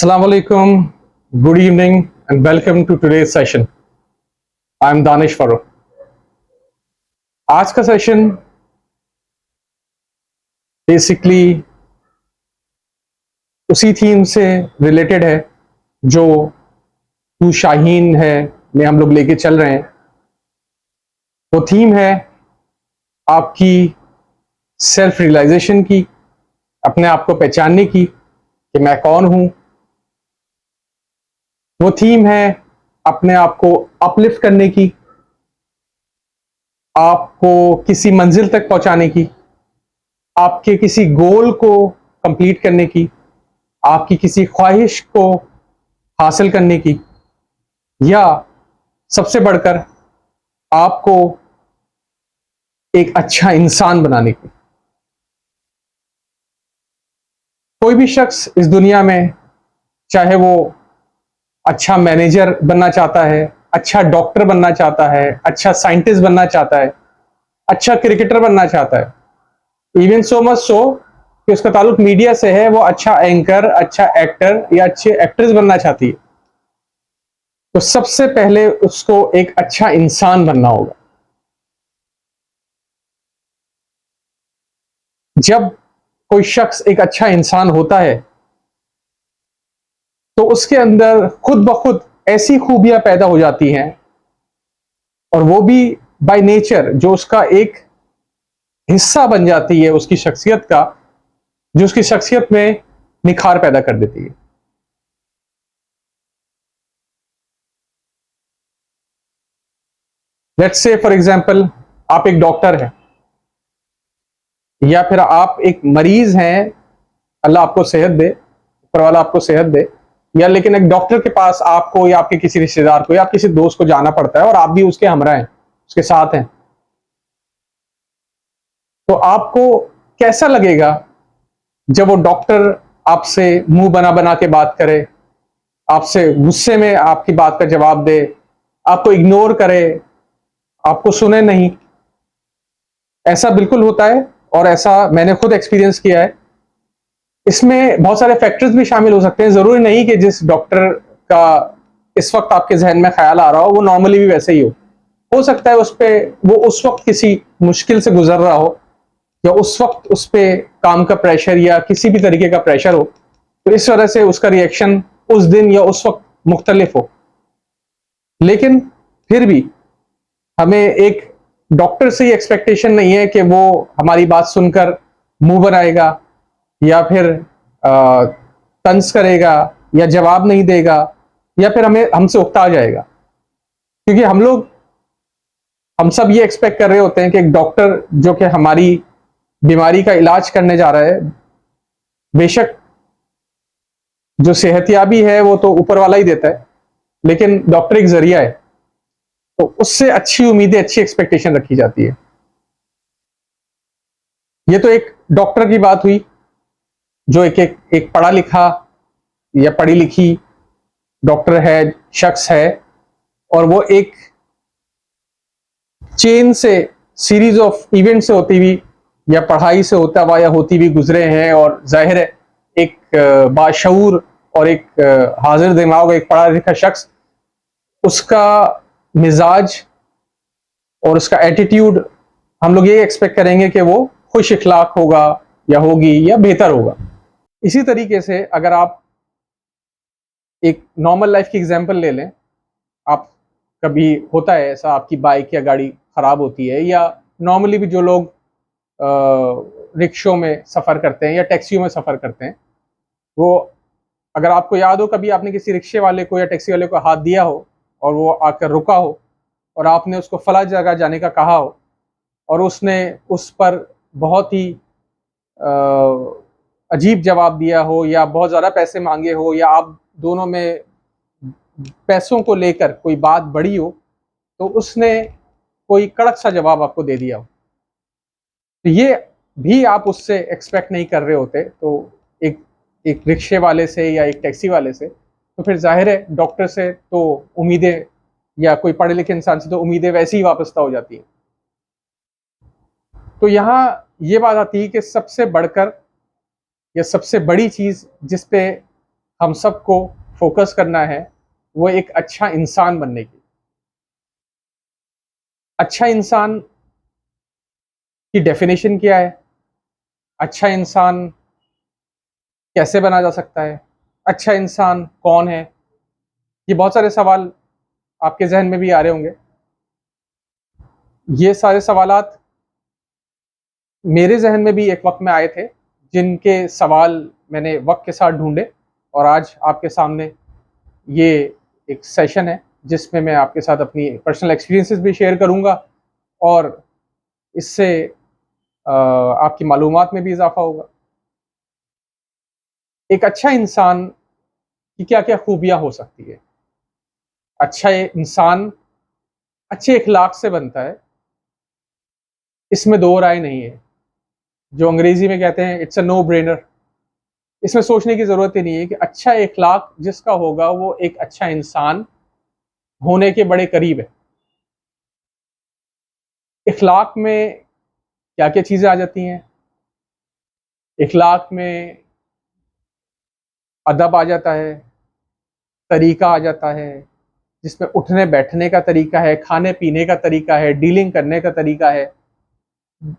Assalamu alaikum, good evening, and welcome to today's session. I am Danish Farooq. आज का session basically उसी theme से related है जो तू शाहीन है में हम लोग लेके चल रहे हैं। वो थीम है आपकी सेल्फ रियलाइजेशन की, अपने आप को पहचानने की कि मैं कौन हूं। वो थीम है अपने आप को अपलिफ्ट करने की, आपको किसी मंजिल तक पहुंचाने की, आपके किसी गोल को कंप्लीट करने की, आपकी किसी ख्वाहिश को हासिल करने की, या सबसे बढ़कर आपको एक अच्छा इंसान बनाने की। कोई भी शख्स इस दुनिया में, चाहे वो अच्छा मैनेजर बनना चाहता है, अच्छा डॉक्टर बनना चाहता है, अच्छा साइंटिस्ट बनना चाहता है, अच्छा क्रिकेटर बनना चाहता है, इवन सो मच सो कि उसका ताल्लुक मीडिया से है, वो अच्छा एंकर, अच्छा एक्टर या अच्छे एक्ट्रेस बनना चाहती है, तो सबसे पहले उसको एक अच्छा इंसान बनना होगा। जब कोई शख्स एक अच्छा इंसान होता है तो उसके अंदर खुद ब खुद ऐसी खूबियां पैदा हो जाती हैं, और वो भी बाय नेचर जो उसका एक हिस्सा बन जाती है उसकी शख्सियत का, जो उसकी शख्सियत में निखार पैदा कर देती है। लेट्स से फॉर एग्जांपल आप एक डॉक्टर हैं, या फिर आप एक मरीज हैं, अल्लाह आपको सेहत दे, ऊपर वाला आपको सेहत दे, या लेकिन एक डॉक्टर के पास आपको या आपके किसी रिश्तेदार को या किसी दोस्त को जाना पड़ता है और आप भी उसके हमरा हैं, उसके साथ हैं, तो आपको कैसा लगेगा जब वो डॉक्टर आपसे मुंह बना बना के बात करे, आपसे गुस्से में आपकी बात का जवाब दे, आपको इग्नोर करे, आपको सुने नहीं। ऐसा बिल्कुल होता है और ऐसा मैंने खुद एक्सपीरियंस किया है। इसमें बहुत सारे फैक्टर्स भी शामिल हो सकते हैं। जरूरी नहीं कि जिस डॉक्टर का इस वक्त आपके जहन में ख्याल आ रहा हो वो नॉर्मली भी वैसे ही हो सकता है उस पे वो उस वक्त किसी मुश्किल से गुजर रहा हो, या उस वक्त उस पे काम का प्रेशर या किसी भी तरीके का प्रेशर हो, तो इस वजह से उसका रिएक्शन उस दिन या उस वक्त मुख्तलिफ हो। लेकिन फिर भी हमें एक डॉक्टर से ही एक्सपेक्टेशन नहीं है कि वो हमारी बात सुनकर मुंह बनाएगा या फिर तंज करेगा या जवाब नहीं देगा या फिर हमसे उकता जाएगा, क्योंकि हम सब ये एक्सपेक्ट कर रहे होते हैं कि एक डॉक्टर जो कि हमारी बीमारी का इलाज करने जा रहा है, बेशक जो सेहतयाबी है वो तो ऊपर वाला ही देता है, लेकिन डॉक्टर एक जरिया है, तो उससे अच्छी उम्मीदें, अच्छी एक्सपेक्टेशन रखी जाती है। ये तो एक डॉक्टर की बात हुई जो एक पढ़ा लिखा या पढ़ी लिखी डॉक्टर है, शख्स है, और वो एक चेन से, सीरीज ऑफ इवेंट से होती हुई या पढ़ाई से होता हुआ या होती हुई गुजरे हैं, और जाहिर है एक बाशऊर और एक हाजिर दिमाग, एक पढ़ा लिखा शख्स, उसका मिजाज और उसका एटीट्यूड हम लोग ये एक्सपेक्ट करेंगे कि वो खुश इखलाक होगा या होगी या बेहतर होगा। इसी तरीके से अगर आप एक नॉर्मल लाइफ की एग्जांपल ले लें, आप कभी होता है ऐसा, आपकी बाइक या गाड़ी खराब होती है, या नॉर्मली भी जो लोग रिक्शों में सफ़र करते हैं या टैक्सियों में सफ़र करते हैं, वो अगर आपको याद हो कभी आपने किसी रिक्शे वाले को या टैक्सी वाले को हाथ दिया हो और वो आकर रुका हो और आपने उसको फला जगह जाने का कहा हो और उसने उस पर बहुत ही अजीब जवाब दिया हो या बहुत ज़्यादा पैसे मांगे हो, या आप दोनों में पैसों को लेकर कोई बात बढ़ी हो, तो उसने कोई कड़क सा जवाब आपको दे दिया हो, तो ये भी आप उससे एक्सपेक्ट नहीं कर रहे होते, तो एक रिक्शे वाले से या एक टैक्सी वाले से, तो फिर जाहिर है डॉक्टर से तो उम्मीदें, या कोई पढ़े लिखे इंसान से तो उम्मीदें वैसे ही वापस हो जाती हैं। तो यहाँ ये बात आती है कि सबसे बढ़कर या सबसे बड़ी चीज़ जिस पे हम सबको फोकस करना है वो एक अच्छा इंसान बनने की। अच्छा इंसान की डेफिनेशन क्या है? अच्छा इंसान कैसे बना जा सकता है? अच्छा इंसान कौन है? ये बहुत सारे सवाल आपके जहन में भी आ रहे होंगे। ये सारे सवालात मेरे जहन में भी एक वक्त में आए थे, जिनके सवाल मैंने वक्त के साथ ढूंढे, और आज आपके सामने ये एक सेशन है जिसमें मैं आपके साथ अपनी पर्सनल एक्सपीरियंसेस भी शेयर करूंगा, और इससे आपकी मालूमात में भी इजाफा होगा। एक अच्छा इंसान की क्या क्या खूबियां हो सकती है? अच्छा इंसान अच्छे इखलाक से बनता है, इसमें दो राय नहीं है। जो अंग्रेजी में कहते हैं इट्स अ नो ब्रेनर। इसमें सोचने की जरूरत ही नहीं है कि अच्छा इखलाक जिसका होगा वो एक अच्छा इंसान होने के बड़े करीब है। इखलाक में क्या क्या चीजें आ जाती हैं? इखलाक में अदब आ जाता है, तरीका आ जाता है, जिसमें उठने बैठने का तरीका है, खाने पीने का तरीका है, डीलिंग करने का तरीका है,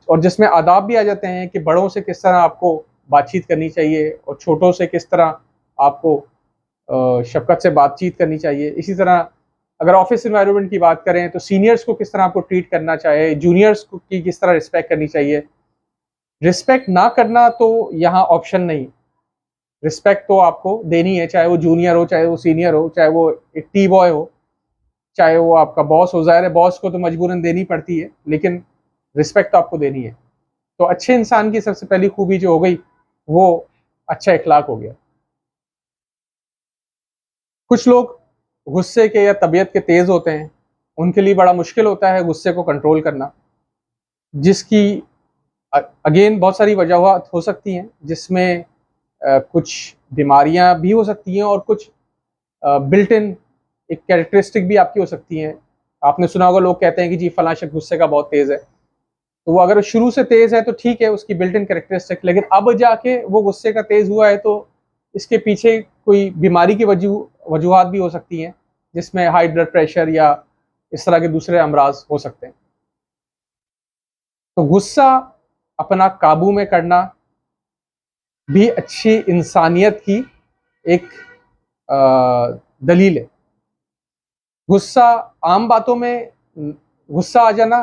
और जिसमें आदाब भी आ जाते हैं कि बड़ों से किस तरह आपको बातचीत करनी चाहिए और छोटों से किस तरह आपको शफ़क़त से बातचीत करनी चाहिए। इसी तरह अगर ऑफिस एनवायरनमेंट की बात करें तो सीनियर्स को किस तरह आपको ट्रीट करना चाहिए, जूनियर्स को की किस तरह रिस्पेक्ट करनी चाहिए। रिस्पेक्ट ना करना तो यहाँ ऑप्शन नहीं, रिस्पेक्ट तो आपको देनी है, चाहे वो जूनियर हो, चाहे वो सीनियर हो, चाहे वो एक टी बॉय हो, चाहे वो आपका बॉस हो। ज़ाहिर है बॉस को तो मजबूरन देनी पड़ती है, लेकिन रिस्पेक्ट तो आपको देनी है। तो अच्छे इंसान की सबसे पहली खूबी जो हो गई वो अच्छा इखलाक हो गया। कुछ लोग गुस्से के या तबीयत के तेज होते हैं, उनके लिए बड़ा मुश्किल होता है गुस्से को कंट्रोल करना, जिसकी अगेन बहुत सारी वजूहात हो सकती हैं, जिसमें कुछ बीमारियां भी हो सकती हैं और कुछ बिल्ट इन एक कैरेक्टरिस्टिक भी आपकी हो सकती हैं। आपने सुना होगा लोग कहते हैं कि जी फलां शख्स गुस्से का बहुत तेज है, तो वो अगर शुरू से तेज है तो ठीक है, उसकी बिल्ट इन कैरेक्टरिस्टिक, लेकिन अब जाके वो गुस्से का तेज हुआ है तो इसके पीछे कोई बीमारी की वजूहात भी हो सकती हैं, जिसमें हाई ब्लड प्रेशर या इस तरह के दूसरे अमराज हो सकते हैं। तो गुस्सा अपना काबू में करना भी अच्छी इंसानियत की एक दलील है। गुस्सा आम बातों में गुस्सा आ जाना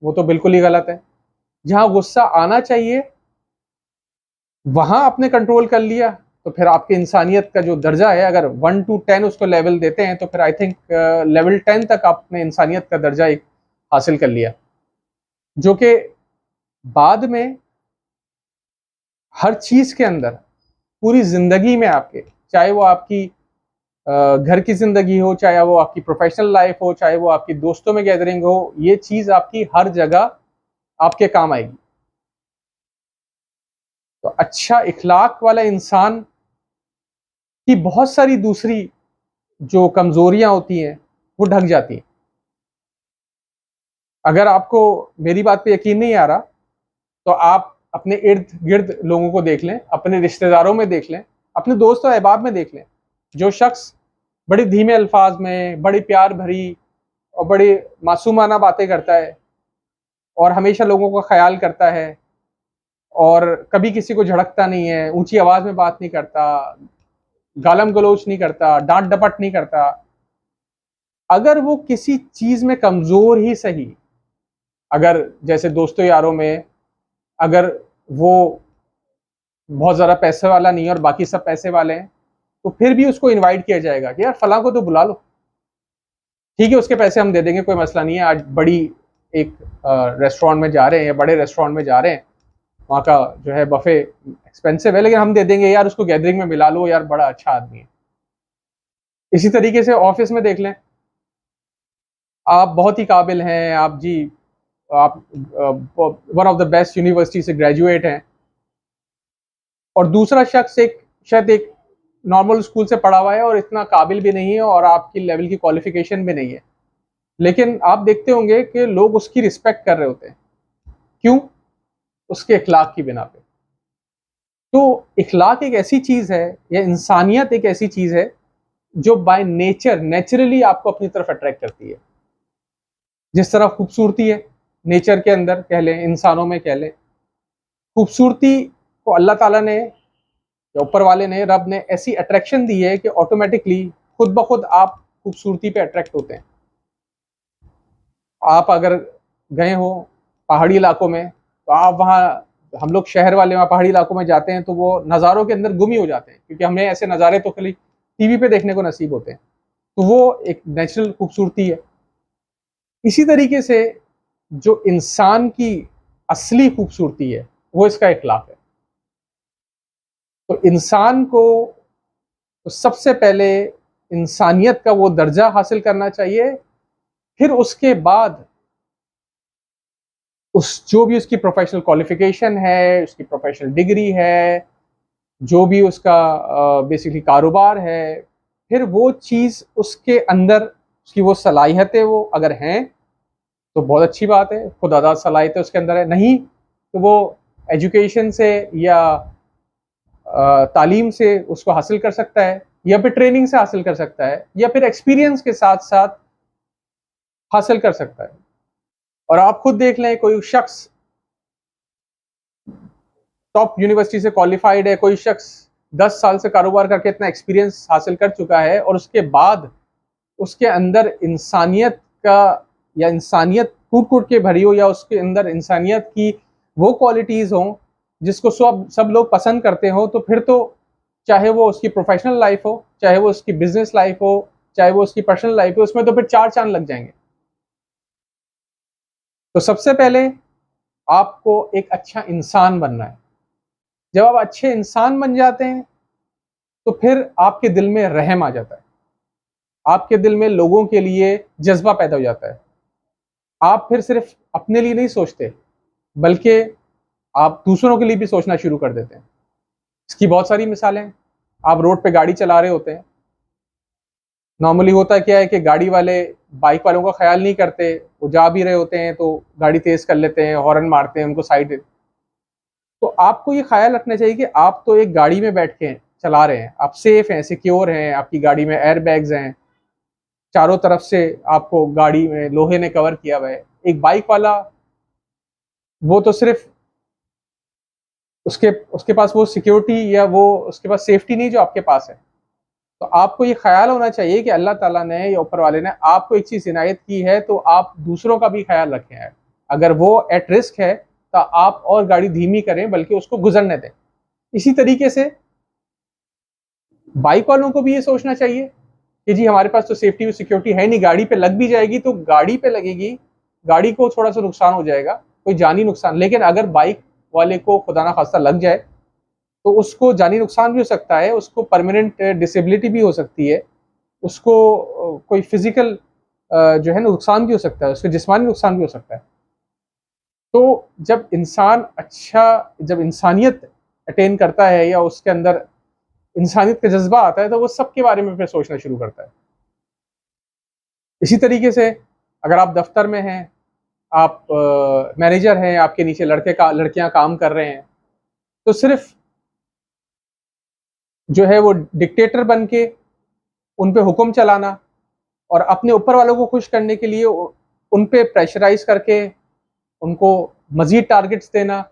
वो तो बिल्कुल ही गलत है। जहां गुस्सा आना चाहिए वहां आपने कंट्रोल कर लिया तो फिर आपकी इंसानियत का जो दर्जा है, अगर 1 to 10 उसको लेवल देते हैं तो फिर आई थिंक लेवल 10 तक आपने इंसानियत का दर्जा एक हासिल कर लिया, जो कि बाद में हर चीज के अंदर पूरी जिंदगी में आपके, चाहे वो आपकी घर की जिंदगी हो, चाहे वो आपकी प्रोफेशनल लाइफ हो, चाहे वो आपकी दोस्तों में गैदरिंग हो, ये चीज आपकी हर जगह आपके काम आएगी। तो अच्छा इखलाक वाला इंसान की बहुत सारी दूसरी जो कमजोरियां होती हैं वो ढक जाती हैं। अगर आपको मेरी बात पे यकीन नहीं आ रहा तो आप अपने इर्द गिर्द लोगों को देख लें, अपने रिश्तेदारों में देख लें, अपने दोस्त और अहबाब में देख लें। जो शख्स बड़ी धीमे अल्फाज में बड़ी प्यार भरी और बड़ी मासूमाना बातें करता है और हमेशा लोगों का ख्याल करता है और कभी किसी को झड़कता नहीं है, ऊंची आवाज में बात नहीं करता, गालम गलोच नहीं करता, डांट डपट नहीं करता, अगर वो किसी चीज में कमजोर ही सही, अगर जैसे दोस्तों यारों में अगर वो बहुत ज़्यादा पैसे वाला नहीं है और बाकी सब पैसे वाले हैं, तो फिर भी उसको इनवाइट किया जाएगा कि यार फलां को तो बुला लो, ठीक है उसके पैसे हम दे देंगे, कोई मसला नहीं है। आज बड़ी एक रेस्टोरेंट में जा रहे हैं या बड़े रेस्टोरेंट में जा रहे हैं, वहाँ का जो है बफे एक्सपेंसिव है, लेकिन हम दे देंगे, यार उसको गैदरिंग में मिला लो, यार बड़ा अच्छा आदमी है। इसी तरीके से ऑफिस में देख लें, आप बहुत ही काबिल हैं, आप जी आप one of the best university से ग्रेजुएट हैं, और दूसरा शख्स एक शायद एक नॉर्मल स्कूल से पढ़ा हुआ है और इतना काबिल भी नहीं है और आपकी लेवल की क्वालिफिकेशन भी नहीं है, लेकिन आप देखते होंगे कि लोग उसकी रिस्पेक्ट कर रहे होते हैं। क्यों? उसके अखलाक की बिना पे। तो इखलाक एक ऐसी चीज़ है, या इंसानियत एक ऐसी चीज़ है जो बाय नेचर नेचुरली आपको अपनी तरफ अट्रैक्ट करती है। जिस तरह खूबसूरती है नेचर के अंदर कह लें, इंसानों में कह लें, खूबसूरती को अल्लाह ताला ने या ऊपर वाले ने, रब ने ऐसी अट्रैक्शन दी है कि ऑटोमेटिकली खुद ब खुद आप खूबसूरती पे अट्रैक्ट होते हैं। आप अगर गए हो पहाड़ी इलाकों में, तो आप वहाँ, हम लोग शहर वाले वहाँ पहाड़ी इलाकों में जाते हैं तो वो नज़ारों के अंदर गुम ही हो जाते हैं, क्योंकि हमें ऐसे नज़ारे तो खाली टीवी पे देखने को नसीब होते हैं। तो वो एक नेचुरल खूबसूरती है। इसी तरीके से जो इंसान की असली खूबसूरती है वो इसका इखलाक है। तो इंसान को तो सबसे पहले इंसानियत का वो दर्जा हासिल करना चाहिए, फिर उसके बाद उस जो भी उसकी प्रोफेशनल क्वालिफिकेशन है, उसकी प्रोफेशनल डिग्री है, जो भी उसका बेसिकली कारोबार है, फिर वो चीज़ उसके अंदर, उसकी वो सलाहियतें वो अगर हैं तो बहुत अच्छी बात है, खुदादाद सलाहियतें उसके अंदर है। नहीं तो वो एजुकेशन से या तालीम से उसको हासिल कर सकता है, या फिर ट्रेनिंग से हासिल कर सकता है, या फिर एक्सपीरियंस के साथ साथ हासिल कर सकता है। और आप खुद देख लें, कोई शख्स टॉप यूनिवर्सिटी से क्वालिफाइड है, कोई शख्स 10 साल से कारोबार करके इतना एक्सपीरियंस हासिल कर चुका है, और उसके बाद उसके अंदर इंसानियत का, या इंसानियत कूट कूट के भरी हो, या उसके अंदर इंसानियत की वो क्वालिटीज़ हों जिसको सब लोग पसंद करते हो, तो फिर तो चाहे वो उसकी प्रोफेशनल लाइफ हो, चाहे वो उसकी बिजनेस लाइफ हो, चाहे वो उसकी पर्सनल लाइफ हो, उसमें तो फिर 4 चांद लग जाएंगे। तो सबसे पहले आपको एक अच्छा इंसान बनना है। जब आप अच्छे इंसान बन जाते हैं तो फिर आपके दिल में रहम आ जाता है, आपके दिल में लोगों के लिए जज्बा पैदा हो जाता है। आप फिर सिर्फ अपने लिए नहीं सोचते, बल्कि आप दूसरों के लिए भी सोचना शुरू कर देते हैं। इसकी बहुत सारी मिसालें हैं। आप रोड पे गाड़ी चला रहे होते हैं, नॉर्मली होता क्या है कि गाड़ी वाले बाइक वालों का ख्याल नहीं करते, वो जा भी रहे होते हैं तो गाड़ी तेज़ कर लेते हैं, हॉर्न मारते हैं, उनको साइड। तो आपको ये ख्याल रखना चाहिए कि आप तो एक गाड़ी में बैठ के चला रहे हैं, आप सेफ हैं, सिक्योर हैं, आपकी गाड़ी में एयर बैग्स हैं, चारों तरफ से आपको गाड़ी में लोहे ने कवर किया हुआ है। एक बाइक वाला, वो तो सिर्फ उसके उसके पास वो सिक्योरिटी, या वो उसके पास सेफ्टी नहीं जो आपके पास है। तो आपको ये ख्याल होना चाहिए कि अल्लाह ताला ने या ऊपर वाले ने आपको एक चीज़ इनायत की है, तो आप दूसरों का भी ख्याल रखें है। अगर वो एट रिस्क है तो आप और गाड़ी धीमी करें, बल्कि उसको गुजरने दें। इसी तरीके से बाइक वालों को भी ये सोचना चाहिए कि जी हमारे पास तो सेफ्टी और सिक्योरिटी है नहीं, गाड़ी पे लग भी जाएगी तो गाड़ी पे लगेगी, गाड़ी को थोड़ा सा नुकसान हो जाएगा, कोई जानी नुकसान। लेकिन अगर बाइक वाले को खुदा ना खास्ता लग जाए तो उसको जानी नुकसान भी हो सकता है, उसको परमानेंट डिसेबिलिटी भी हो सकती है, उसको कोई फिजिकल जो है नुकसान भी हो सकता है, उसको जिस्मानी नुकसान भी हो सकता है। तो जब इंसानियत अटेन करता है, या उसके अंदर इंसानियत का जज्बा आता है, तो वो सबके बारे में फिर सोचना शुरू करता है। इसी तरीके से अगर आप दफ्तर में हैं, आप मैनेजर हैं, आपके नीचे लड़कियां काम कर रहे हैं, तो सिर्फ जो है वो डिक्टेटर बन के उन पे हुक्म चलाना, और अपने ऊपर वालों को खुश करने के लिए उन पे प्रेशराइज करके उनको मजीद टारगेट्स देना,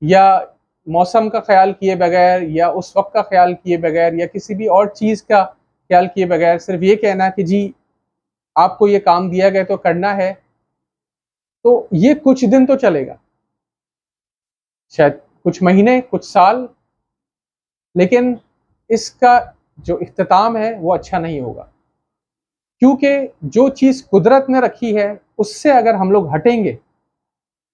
या मौसम का ख्याल किए बगैर, या उस वक्त का ख्याल किए बगैर, या किसी भी और चीज़ का ख्याल किए बगैर सिर्फ ये कहना कि जी आपको ये काम दिया गया तो करना है, तो ये कुछ दिन तो चलेगा, शायद कुछ महीने, कुछ साल, लेकिन इसका जो इख्तिताम है वो अच्छा नहीं होगा। क्योंकि जो चीज़ कुदरत ने रखी है उससे अगर हम लोग हटेंगे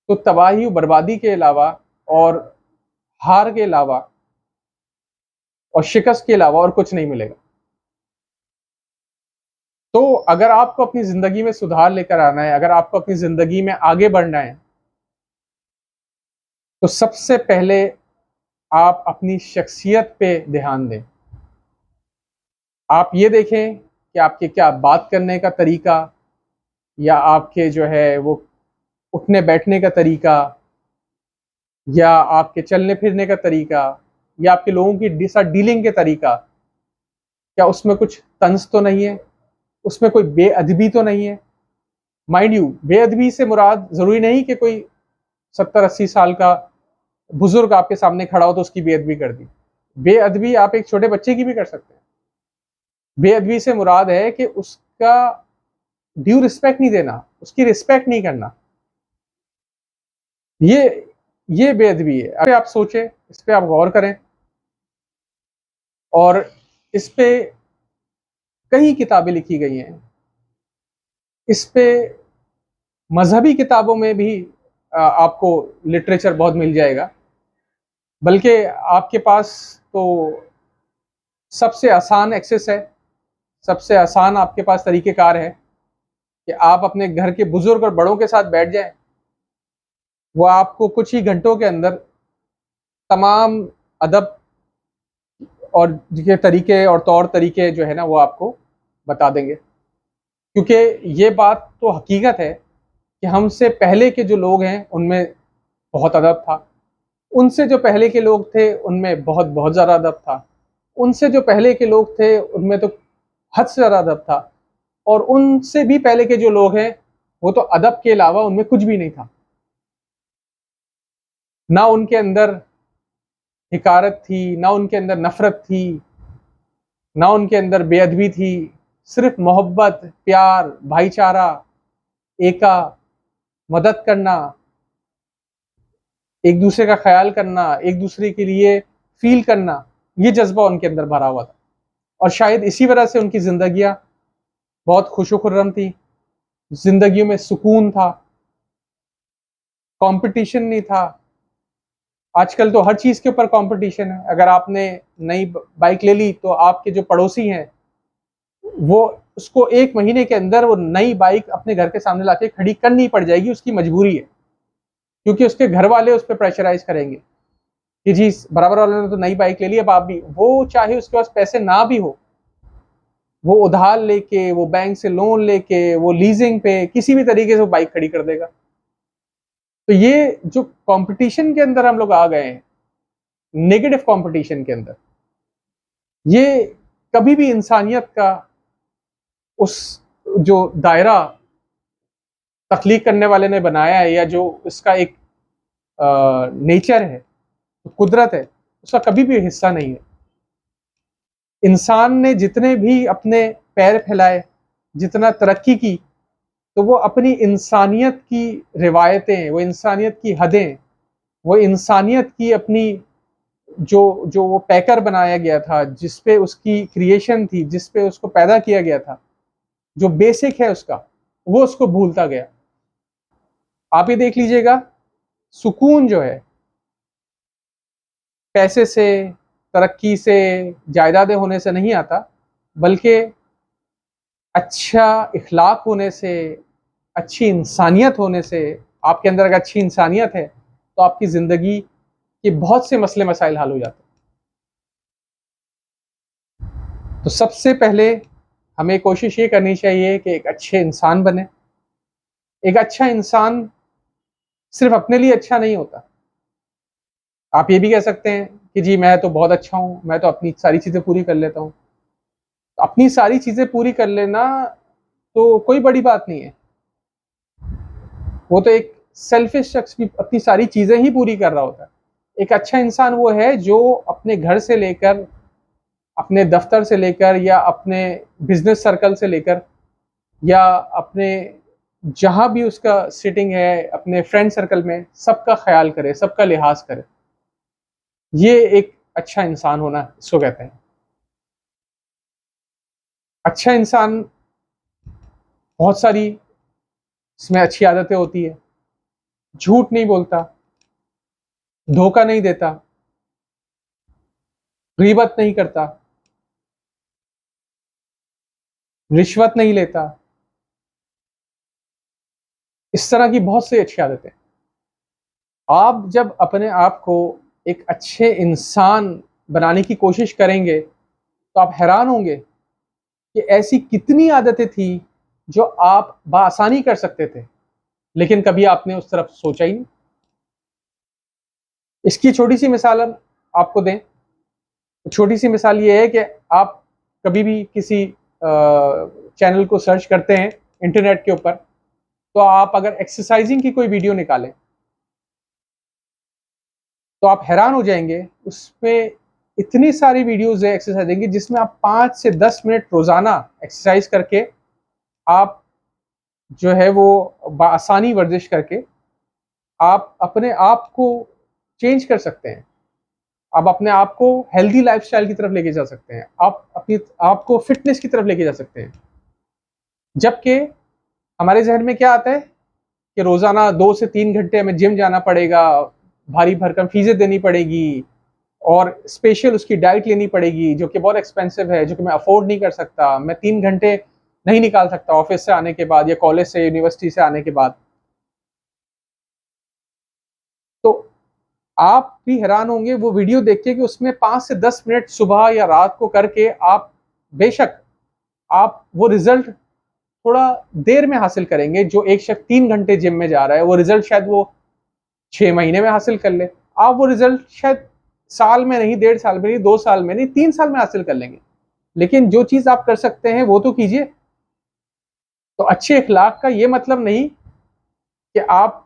तो तबाही बर्बादी के अलावा, और हार के अलावा, और शिकस्त के अलावा और कुछ नहीं मिलेगा। तो अगर आपको अपनी ज़िंदगी में सुधार लेकर आना है, अगर आपको अपनी ज़िंदगी में आगे बढ़ना है, तो सबसे पहले आप अपनी शख्सियत पे ध्यान दें। आप ये देखें कि आपके क्या बात करने का तरीका, या आपके जो है वो उठने बैठने का तरीका, या आपके चलने फिरने का तरीका, या आपके लोगों की साथ डीलिंग के तरीका, क्या उसमें कुछ तंज तो नहीं है, उसमें कोई बेअदबी तो नहीं है? माइंड यू, बेअदबी से मुराद जरूरी नहीं कि कोई 70-80 साल का बुजुर्ग आपके सामने खड़ा हो तो उसकी बेअदबी कर दी। बेअदबी आप एक छोटे बच्चे की भी कर सकते हैं। बेअदबी से मुराद है कि उसका ड्यू रिस्पेक्ट नहीं देना, उसकी रिस्पेक्ट नहीं करना, ये बेअदबी है। अगर आप सोचें, इस पे आप गौर करें, और इस पे कई किताबें लिखी गई हैं। इस पे मजहबी किताबों में भी आपको लिटरेचर बहुत मिल जाएगा। बल्कि आपके पास तो सबसे आसान एक्सेस है, सबसे आसान आपके पास तरीक़ेकार है कि आप अपने घर के बुजुर्ग और बड़ों के साथ बैठ जाएं। वो आपको कुछ ही घंटों के अंदर तमाम अदब और के तरीके और तौर तरीके जो है ना वो आपको बता देंगे। क्योंकि ये बात तो हकीकत है कि हमसे पहले के जो लोग हैं उनमें बहुत अदब था, उनसे जो पहले के लोग थे उनमें बहुत बहुत ज़्यादा अदब था, उनसे जो पहले के लोग थे उनमें तो हद से ज़्यादा अदब था, और उनसे भी पहले के जो लोग हैं वो तो अदब के अलावा उनमें कुछ भी नहीं था। ना उनके अंदर हिकारत थी, ना उनके अंदर नफ़रत थी, ना उनके अंदर बेअदबी थी। सिर्फ मोहब्बत, प्यार, भाईचारा, एका, मदद करना, एक दूसरे का ख्याल करना, एक दूसरे के लिए फील करना, ये जज्बा उनके अंदर भरा हुआ था। और शायद इसी वजह से उनकी ज़िंदगियाँ बहुत खुशो-खुर्रम थी, ज़िंदगियों में सुकून था, कंपटीशन नहीं था। आजकल तो हर चीज़ के ऊपर कंपटीशन है। अगर आपने नई बाइक ले ली तो आपके जो पड़ोसी हैं वो उसको 1 महीने के अंदर वो नई बाइक अपने घर के सामने लाके खड़ी करनी पड़ जाएगी, उसकी मजबूरी है। क्योंकि उसके घर वाले उस पे प्रेशराइज़ करेंगे कि जी बराबर वाले ने तो नई बाइक ले ली, अब आप भी। वो चाहे उसके पास पैसे ना भी हो, वो उधार लेके, वो बैंक से लोन लेके, वो लीजिंग पे, किसी भी तरीके से वो बाइक खड़ी कर देगा। तो ये जो कंपटीशन के अंदर हम लोग आ गए हैं, नेगेटिव कंपटीशन के अंदर, ये कभी भी इंसानियत का उस जो दायरा तख्लीक करने वाले ने बनाया है, या जो इसका एक नेचर है, कुदरत है, उसका कभी भी हिस्सा नहीं है। इंसान ने जितने भी अपने पैर फैलाए, जितना तरक्की की, तो वो अपनी इंसानियत की रिवायतें, वो इंसानियत की हदें, वो इंसानियत की अपनी जो जो वो पैकर बनाया गया था, जिस पे उसकी क्रिएशन थी, जिस पे उसको पैदा किया गया था, जो बेसिक है उसका, वो उसको भूलता गया। आप ये देख लीजिएगा, सुकून जो है पैसे से, तरक्की से, जायदादें होने से नहीं आता, बल्कि अच्छा इखलाक होने से, अच्छी इंसानियत होने से। आपके अंदर अगर अच्छी इंसानियत है तो आपकी ज़िंदगी के बहुत से मसले मसाइल हल हो जाते हैं। तो सबसे पहले हमें कोशिश ये करनी चाहिए कि एक अच्छे इंसान बने। एक अच्छा इंसान सिर्फ अपने लिए अच्छा नहीं होता। आप ये भी कह सकते हैं कि जी मैं तो बहुत अच्छा हूँ, मैं तो अपनी सारी चीज़ें पूरी कर लेता हूँ। अपनी सारी चीज़ें पूरी कर लेना तो कोई बड़ी बात नहीं है। वो तो एक सेल्फिश शख्स भी अपनी सारी चीज़ें ही पूरी कर रहा होता है। एक अच्छा इंसान वो है जो अपने घर से लेकर, अपने दफ्तर से लेकर, या अपने बिजनेस सर्कल से लेकर, या अपने जहाँ भी उसका सिटिंग है, अपने फ्रेंड सर्कल में, सबका ख्याल करे, सबका लिहाज करे। ये एक अच्छा इंसान होना इसको कहते हैं। अच्छा इंसान बहुत सारी इसमें अच्छी आदतें होती है। झूठ नहीं बोलता, धोखा नहीं देता, गीबत नहीं करता, रिश्वत नहीं लेता। इस तरह की बहुत सी अच्छी आदतें। आप जब अपने आप को एक अच्छे इंसान बनाने की कोशिश करेंगे तो आप हैरान होंगे कि ऐसी कितनी आदतें थी जो आप बआसानी कर सकते थे, लेकिन कभी आपने उस तरफ सोचा ही नहीं। इसकी छोटी सी मिसाल हम आपको दें छोटी सी मिसाल ये है कि आप कभी भी किसी चैनल को सर्च करते हैं इंटरनेट के ऊपर, तो आप अगर एक्सरसाइजिंग की कोई वीडियो निकालें तो आप हैरान हो जाएंगे, उसमें इतनी सारी वीडियोस है एक्सरसाइजिंग की जिसमें आप 5 से 10 मिनट रोजाना एक्सरसाइज करके आप जो है वो आसानी वर्जिश करके आप अपने आप को चेंज कर सकते हैं। आप अपने आप को हेल्दी लाइफस्टाइल की तरफ लेके जा सकते हैं, आप अपनी आप को फिटनेस की तरफ लेके जा सकते हैं। जबकि हमारे जहन में क्या आता है कि रोजाना 2 से 3 घंटे हमें जिम जाना पड़ेगा, भारी भरकम फीसें देनी पड़ेगी और स्पेशल उसकी डाइट लेनी पड़ेगी जो कि बहुत एक्सपेंसिव है, जो कि मैं अफोर्ड नहीं कर सकता। मैं 3 घंटे नहीं निकाल सकता ऑफिस से आने के बाद या कॉलेज से यूनिवर्सिटी से आने के बाद। तो आप भी हैरान होंगे वो वीडियो देख के कि उसमें 5 से 10 मिनट सुबह या रात को करके आप बेशक आप वो रिजल्ट थोड़ा देर में हासिल करेंगे। जो एक शख्स 3 घंटे जिम में जा रहा है वो रिजल्ट शायद वो 6 महीने में हासिल कर ले, आप वो रिजल्ट शायद साल में नहीं, 1.5 साल में नहीं, 2 साल में नहीं, 3 साल में हासिल कर लेंगे। लेकिन जो चीज आप कर सकते हैं वो तो कीजिए। तो अच्छे इखलाक का ये मतलब नहीं कि आप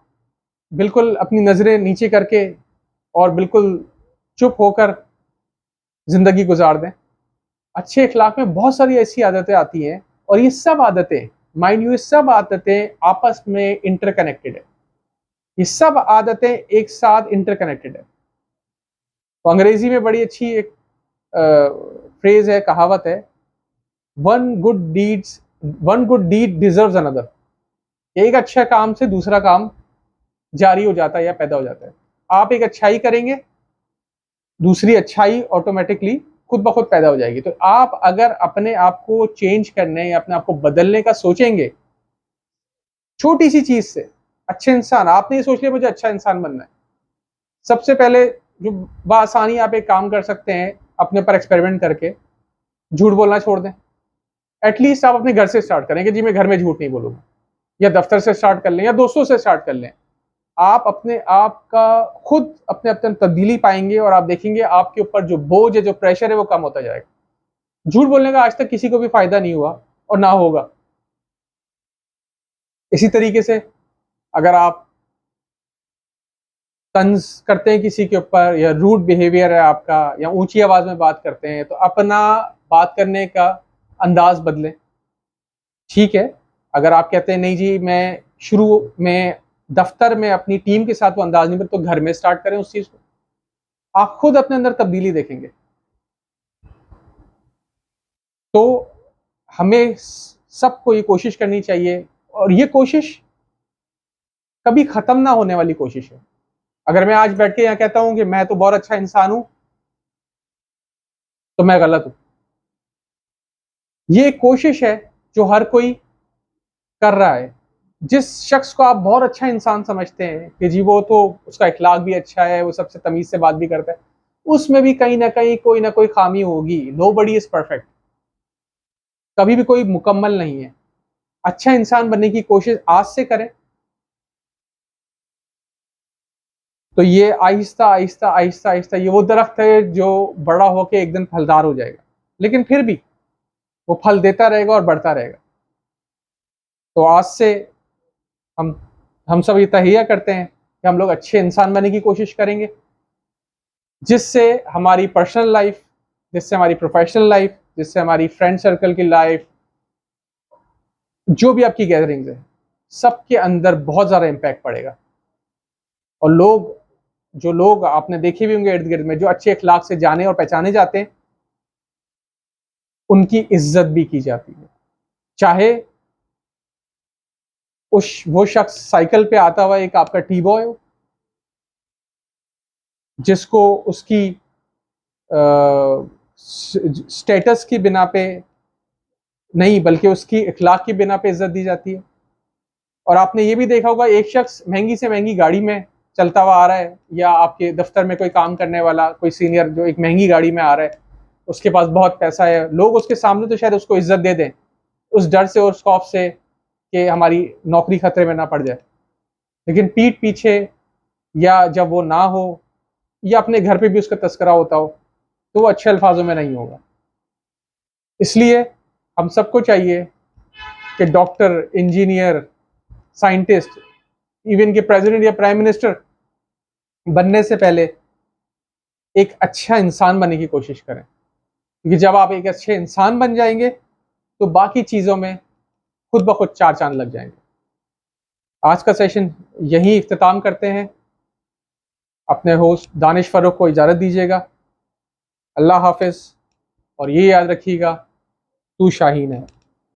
बिल्कुल अपनी नजरें नीचे करके और बिल्कुल चुप होकर जिंदगी गुजार दें। अच्छे इखलाक में बहुत सारी ऐसी आदतें आती हैं और ये सब आदतें, माइंड यू, ये सब आदतें आपस में इंटरकनेक्टेड है। ये सब आदतें एक साथ इंटरकनेक्टेड है। तो अंग्रेजी में बड़ी अच्छी एक फ्रेज है, कहावत है, one good deed deserves another. एक अच्छा काम से दूसरा काम जारी हो जाता है या पैदा हो जाता है। आप एक अच्छाई करेंगे, दूसरी अच्छाई ऑटोमेटिकली खुद ब खुद पैदा हो जाएगी। तो आप अगर अपने आप को चेंज करने या अपने आप को बदलने का सोचेंगे, छोटी सी चीज से अच्छे इंसान, आपने ये सोच लिया मुझे अच्छा इंसान बनना है, सबसे पहले जो बआसानी आप एक काम कर सकते हैं अपने पर एक्सपेरिमेंट करके, झूठ बोलना छोड़ दें। एटलीस्ट आप अपने घर से स्टार्ट करें कि जी मैं घर में झूठ नहीं बोलूंगा, या दफ्तर से स्टार्ट कर लें या दोस्तों से स्टार्ट कर लें। आप अपने आप का खुद अपने अपने तब्दीली पाएंगे और आप देखेंगे आपके ऊपर जो बोझ है, जो प्रेशर है, वो कम होता जाएगा। झूठ बोलने का आज तक किसी को भी फायदा नहीं हुआ और ना होगा। इसी तरीके से अगर आप तंज करते हैं किसी के ऊपर या रूड बिहेवियर है आपका या ऊंची आवाज में बात करते हैं, तो अपना बात करने का अंदाज बदलें। ठीक है, अगर आप कहते हैं नहीं जी मैं शुरू में दफ्तर में अपनी टीम के साथ वो अंदाज नहीं, तो घर में स्टार्ट करें उस चीज को। आप खुद अपने अंदर तब्दीली देखेंगे। तो हमें सबको ये कोशिश करनी चाहिए और ये कोशिश कभी खत्म ना होने वाली कोशिश है। अगर मैं आज बैठ के यहाँ कहता हूं कि मैं तो बहुत अच्छा इंसान हूं, तो मैं गलत हूं। ये एक कोशिश है जो हर कोई कर रहा है। जिस शख्स को आप बहुत अच्छा इंसान समझते हैं कि जी वो तो उसका इखलाक भी अच्छा है, वो सबसे तमीज से बात भी करता है, उसमें भी कहीं ना कहीं कोई ना कोई खामी होगी। नोबडी इज परफेक्ट, कभी भी कोई मुकम्मल नहीं है। अच्छा इंसान बनने की कोशिश आज से करें, तो ये आहिस्ता आहिस्ता आहिस्ता आहिस्ता ये वो दरख्त है जो बड़ा होकर एक दिन फलदार हो जाएगा, लेकिन फिर भी वो फल देता रहेगा और बढ़ता रहेगा। तो आज से हम हम सब ये तहिया करते हैं कि हम लोग अच्छे इंसान बनने की कोशिश करेंगे, जिससे हमारी पर्सनल लाइफ, जिससे हमारी प्रोफेशनल लाइफ, जिससे हमारी फ्रेंड सर्कल की लाइफ, जो भी आपकी गैदरिंग्स है, सबके अंदर बहुत ज़्यादा इम्पैक्ट पड़ेगा। और जो लोग आपने देखे भी होंगे इर्द गिर्द में, जो अच्छे अखलाक से जाने और पहचाने जाते हैं, उनकी इज्जत भी की जाती है। चाहे वो शख्स साइकिल पे आता हुआ एक आपका टी बॉय हो, जिसको उसकी स्टेटस की बिना पे नहीं बल्कि उसकी इखलाक की बिना पे इज्जत दी जाती है। और आपने ये भी देखा होगा, एक शख्स महंगी से महंगी गाड़ी में चलता हुआ आ रहा है, या आपके दफ्तर में कोई काम करने वाला कोई सीनियर जो एक महंगी गाड़ी में आ रहा है, उसके पास बहुत पैसा है, लोग उसके सामने तो शायद उसको इज्जत दे दें उस डर से और उस खौफ से कि हमारी नौकरी खतरे में ना पड़ जाए। लेकिन पीठ पीछे या जब वो ना हो या अपने घर पे भी उसका तस्करा होता हो, तो वो अच्छे अल्फाजों में नहीं होगा। इसलिए हम सबको चाहिए कि डॉक्टर, इंजीनियर, साइंटिस्ट, इवन के प्रेसिडेंट या प्राइम मिनिस्टर बनने से पहले एक अच्छा इंसान बनने की कोशिश करें, क्योंकि जब आप एक अच्छे इंसान बन जाएंगे तो बाकी चीज़ों में खुद ब खुद चार चांद लग जाएंगे। आज का सेशन यहीं इख्तिताम करते हैं। अपने होस्ट दानिश फ़ारूक को इजाज़त दीजिएगा। अल्लाह हाफिज़, और ये याद रखिएगा, तू शाहीन है।